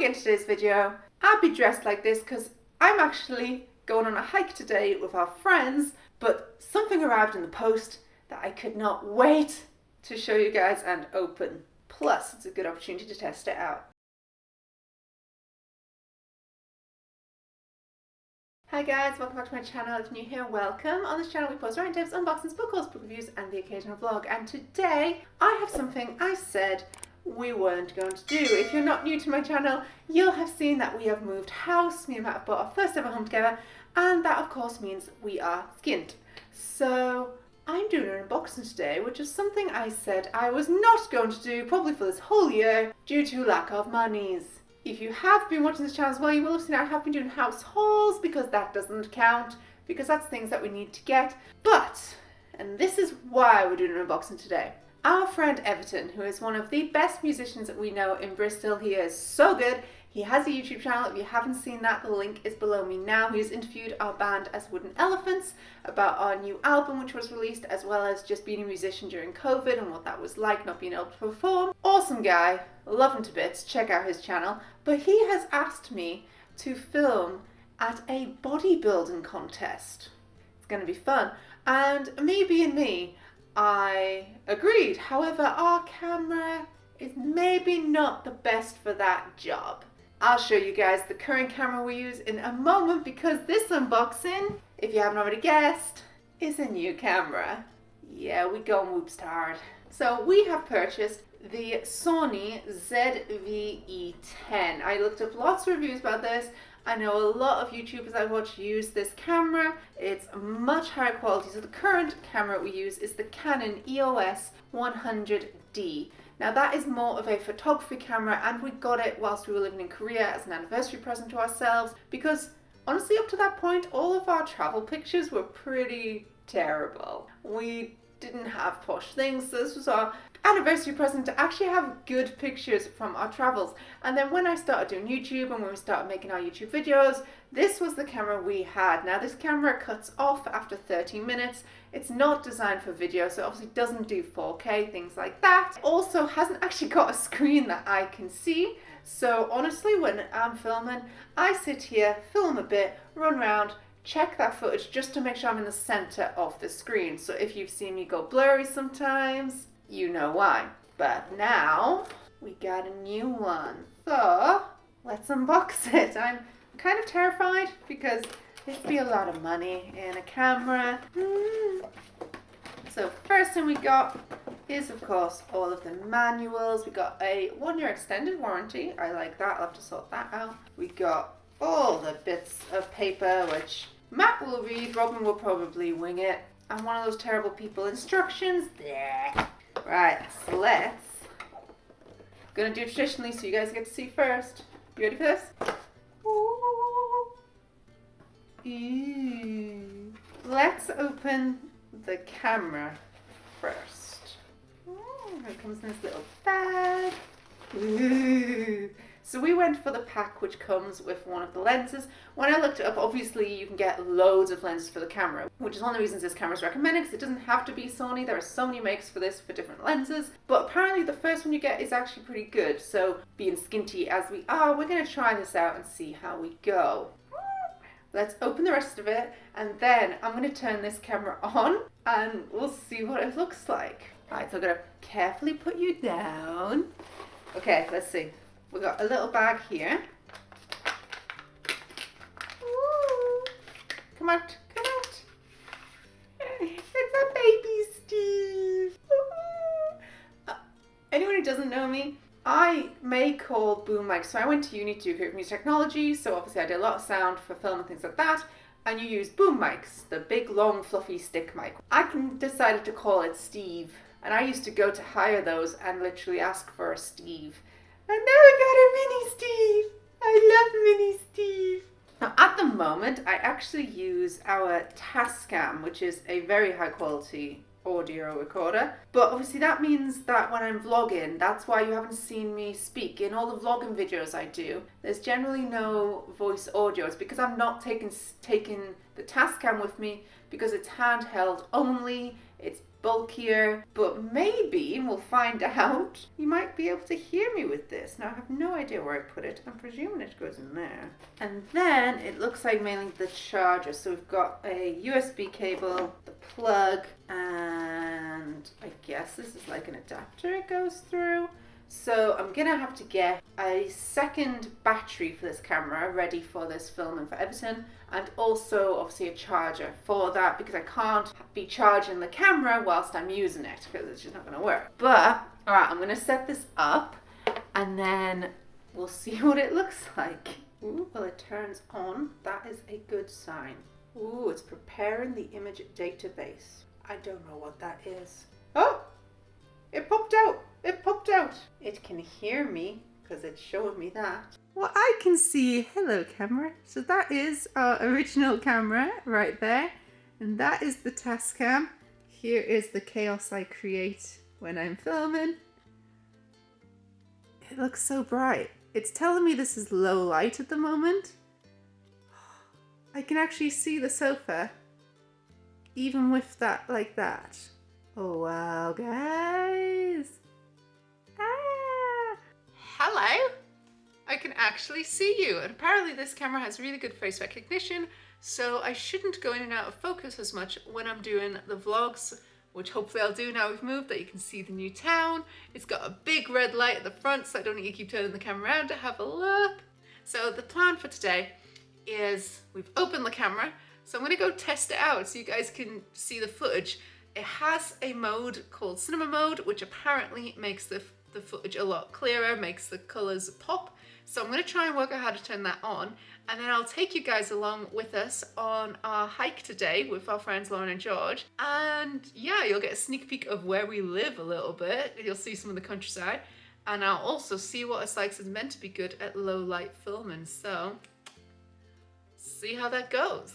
get into today's video, I'll be dressed like this because I'm actually going on a hike today with our friends, but something arrived in the post that I could not wait to show you guys and open. Plus, it's a good opportunity to test it out. Hi guys, welcome back to my channel. If you're new here, welcome. On this channel we post writing tips, unboxings, book hauls, book reviews and the occasional vlog. And today I have something I said we weren't going to do. If you're not new to my channel, you'll have seen that we have moved house. Me and Matt have bought our first ever home together, and that of course means we are skint. So I'm doing an unboxing today, which is something I said I was not going to do probably for this whole year due to lack of monies. If you have been watching this channel as well, you will have seen I have been doing house hauls because that doesn't count, because that's things that we need to get. But, and this is why we're doing an unboxing today, our friend Everton, who is one of the best musicians that we know in Bristol, he is so good. He has a YouTube channel. If you haven't seen that, the link is below me now. He has interviewed our band as Wooden Elephants about our new album which was released, as well as just being a musician during COVID and what that was like not being able to perform. Awesome guy, love him to bits, check out his channel. But he has asked me to film at a bodybuilding contest. It's going to be fun. And me being me, I agreed. However, our camera is maybe not the best for that job. I'll show you guys the current camera we use in a moment, because this unboxing, if you haven't already guessed, is a new camera. Yeah, we go whoops hard. So we have purchased the Sony ZV-E10. I looked up lots of reviews about this. I know a lot of YouTubers I watch use this camera. It's much higher quality. So the current camera we use is the Canon EOS 100D. Now that is more of a photography camera, and we got it whilst we were living in Korea as an anniversary present to ourselves, because honestly up to that point all of our travel pictures were pretty terrible. We didn't have posh things, so this was our anniversary present to actually have good pictures from our travels. And then when I started doing YouTube and when we started making our YouTube videos, this was the camera we had. Now this camera cuts off after 30 minutes. It's not designed for video, so it obviously doesn't do 4K, things like that. It also hasn't actually got a screen that I can see. So honestly, when I'm filming, I sit here, film a bit, run around, check that footage just to make sure I'm in the center of the screen. So if you've seen me go blurry sometimes, you know why. But now we got a new one. So let's unbox it. I'm kind of terrified because it'd be a lot of money in a camera. So first thing we got is of course all of the manuals. We got a 1-year extended warranty. I like that. I'll have to sort that out. We got all the bits of paper which Matt will read, Robin will probably wing it. I'm one of those terrible people. Instructions there. Right, so let's. Gonna do it traditionally so you guys get to see first. You ready for this? Ooh. Let's open the camera first. Here it comes in this little bag. Ooh. So we went for the pack which comes with one of the lenses. When I looked it up, obviously you can get loads of lenses for the camera, which is one of the reasons this camera is recommended, because it doesn't have to be Sony. There are so many makes for this for different lenses. But apparently the first one you get is actually pretty good. So being skinty as we are, we're going to try this out and see how we go. Let's open the rest of it, and then I'm going to turn this camera on and we'll see what it looks like. Alright, so I'm going to carefully put you down. Okay, let's see. We got a little bag here. Ooh. Come out, come out. It's a baby Steve. Anyone who doesn't know me, I make all boom mics. So I went to uni to do creative music technology, so obviously I did a lot of sound for film and things like that. And you use boom mics, the big long fluffy stick mic. I decided to call it Steve, and I used to go to hire those and literally ask for a Steve. And now we got a mini Steve. I love mini Steve. Now at the moment, I actually use our Tascam, which is a very high quality audio recorder. But obviously that means that when I'm vlogging, that's why you haven't seen me speak. In all the vlogging videos I do, there's generally no voice audio. It's because I'm not taking the Tascam with me, because it's handheld only. It's bulkier, but maybe, and we'll find out, you might be able to hear me with this. Now I have no idea where I put it. I'm presuming it goes in there. And then it looks like mainly the charger. So we've got a USB cable, the plug, and I guess this is like an adapter it goes through. So I'm gonna have to get a second battery for this camera ready for this filming for Everton, and also obviously a charger for that, because I can't be charging the camera whilst I'm using it because it's just not gonna work. But alright, I'm gonna set this up and then we'll see what it looks like. Ooh, well, it turns on. That is a good sign. Ooh, it's preparing the image database. I don't know what that is. Oh, it popped out. It popped out. It can hear me because it's showing me that. Well, I can see, hello camera. So that is our original camera right there. And that is the task cam. Here is the chaos I create when I'm filming. It looks so bright. It's telling me this is low light at the moment. I can actually see the sofa even with that like that. Oh wow, guys. Hello! I can actually see you, and apparently this camera has really good face recognition, so I shouldn't go in and out of focus as much when I'm doing the vlogs, which hopefully I'll do now we've moved, that you can see the new town. It's got a big red light at the front, so I don't need to keep turning the camera around to have a look. So the plan for today is we've opened the camera, so I'm going to go test it out so you guys can see the footage. It has a mode called cinema mode, which apparently makes the footage a lot clearer, makes the colors pop. So I'm going to try and work out how to turn that on, and then I'll take you guys along with us on our hike today with our friends Lauren and George. And yeah, you'll get a sneak peek of where we live a little bit. You'll see some of the countryside, and I'll also see what it's like. It's meant to be good at low light filming, so see how that goes.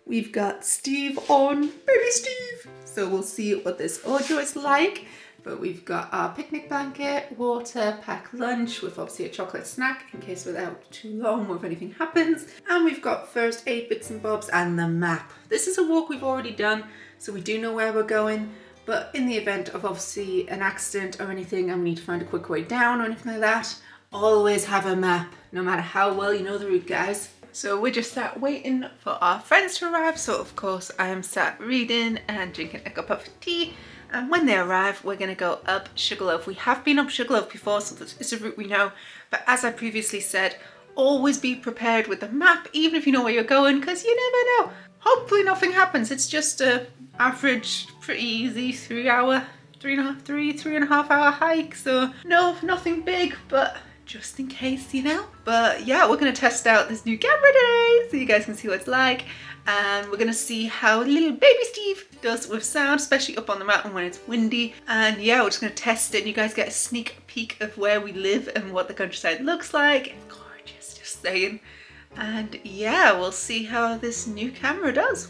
We've got Steve on, baby Steve. So we'll see what this audio is like. But we've got our picnic blanket, water, packed lunch with obviously a chocolate snack in case we're out too long or if anything happens. And we've got first aid bits and bobs and the map. This is a walk we've already done, so we do know where we're going. But in the event of obviously an accident or anything and we need to find a quick way down or anything like that, always have a map, no matter how well you know the route, guys. So we're just sat waiting for our friends to arrive. So of course I am sat reading and drinking a cup of tea. And when they arrive, we're gonna go up Sugarloaf. We have been up Sugarloaf before, so it's a route we know. But as I previously said, always be prepared with the map, even if you know where you're going, because you never know. Hopefully nothing happens. It's just a average, pretty easy 3 and a half hour hike. So no, nothing big, but just in case, you know. But yeah, we're gonna test out this new camera today so you guys can see what it's like, and we're gonna see how little baby Steve does with sound, especially up on the mountain when it's windy. And yeah, we're just gonna test it and you guys get a sneak peek of where we live and what the countryside looks like. It's gorgeous, just saying. And yeah, we'll see how this new camera does.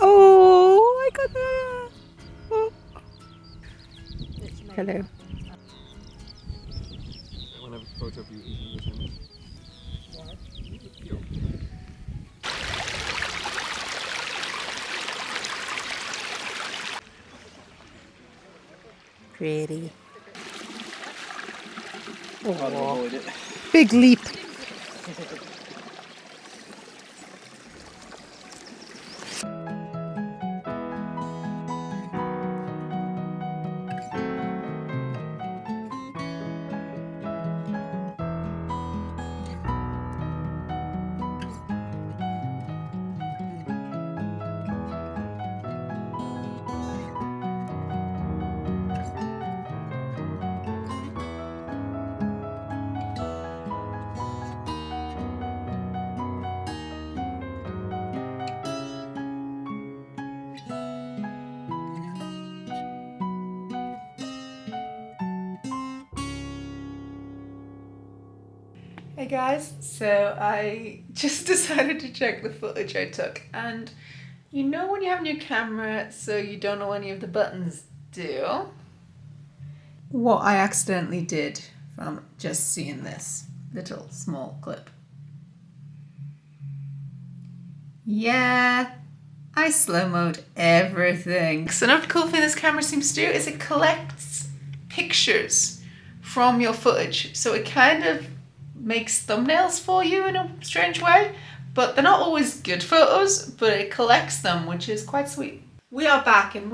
Oh, I got that. Oh. Hello. I want to have a photo of you eating the sandwich. Pretty. How to avoid it. Big leap. Hey guys, so I just decided to check the footage I took, and you know when you have a new camera so you don't know any of the buttons do? What I accidentally did from just seeing this little small clip. Yeah, I slow-moed everything. So another cool thing this camera seems to do is it collects pictures from your footage. So it kind of makes thumbnails for you in a strange way, but they're not always good photos, but it collects them, which is quite sweet. We are back, and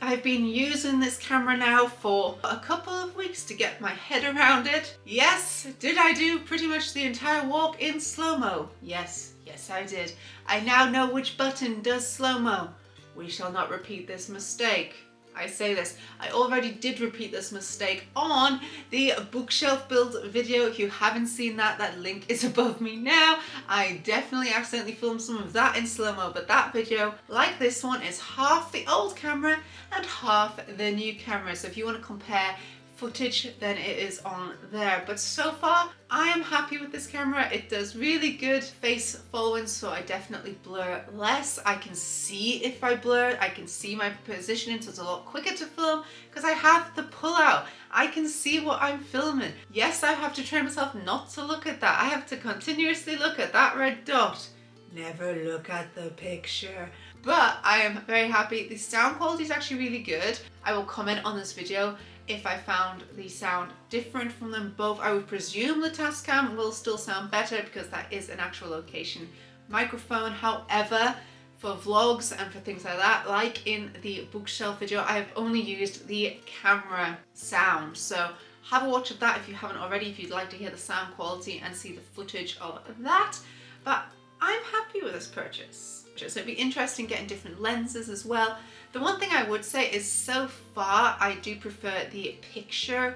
I've been using this camera now for a couple of weeks to get my head around it. Yes, did I do pretty much the entire walk in slow-mo? Yes, I did. I now know which button does slow-mo. We shall not repeat this mistake. I say this, I already did repeat this mistake on the bookshelf build video. If you haven't seen that, that link is above me now. I definitely accidentally filmed some of that in slow-mo, but that video, like this one, is half the old camera and half the new camera. So if you want to compare footage, then it is on there. But so far, I am happy with this camera. It does really good face following, so I definitely blur less. I can see if I blur, I can see my positioning, so it's a lot quicker to film because I have the pull out. I can see what I'm filming. Yes, I have to train myself not to look at that. I have to continuously look at that red dot. Never look at the picture. But I am very happy. The sound quality is actually really good. I will comment on this video if I found the sound different from them both. I would presume the Tascam will still sound better because that is an actual location microphone. However, for vlogs and for things like that, like in the bookshelf video, I have only used the camera sound. So have a watch of that if you haven't already, if you'd like to hear the sound quality and see the footage of that. But I'm happy with this purchase. So it'd be interesting getting different lenses as well. The one thing I would say is so far I do prefer the picture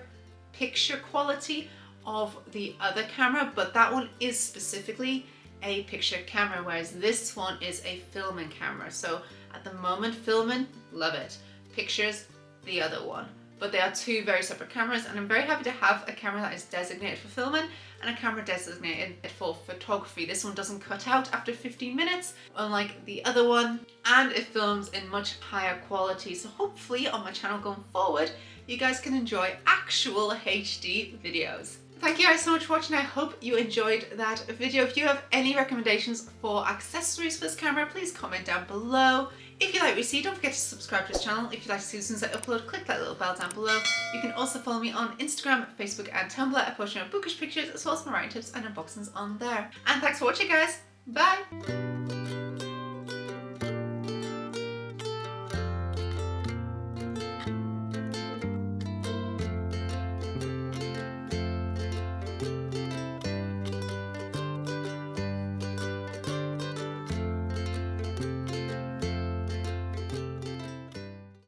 quality of the other camera, but that one is specifically a picture camera, whereas this one is a filming camera. So at the moment, filming, love it. Pictures, the other one. But they are two very separate cameras, and I'm very happy to have a camera that is designated for filming and a camera designated for photography. This one doesn't cut out after 15 minutes, unlike the other one, and it films in much higher quality. So hopefully on my channel going forward, you guys can enjoy actual HD videos. Thank you guys so much for watching. I hope you enjoyed that video. If you have any recommendations for accessories for this camera, please comment down below. If you like what you see, don't forget to subscribe to this channel. If you'd like to see as soon as I upload, click that little bell down below. You can also follow me on Instagram, Facebook and Tumblr. I post bookish pictures as well as my writing tips and unboxings on there. And thanks for watching, guys. Bye!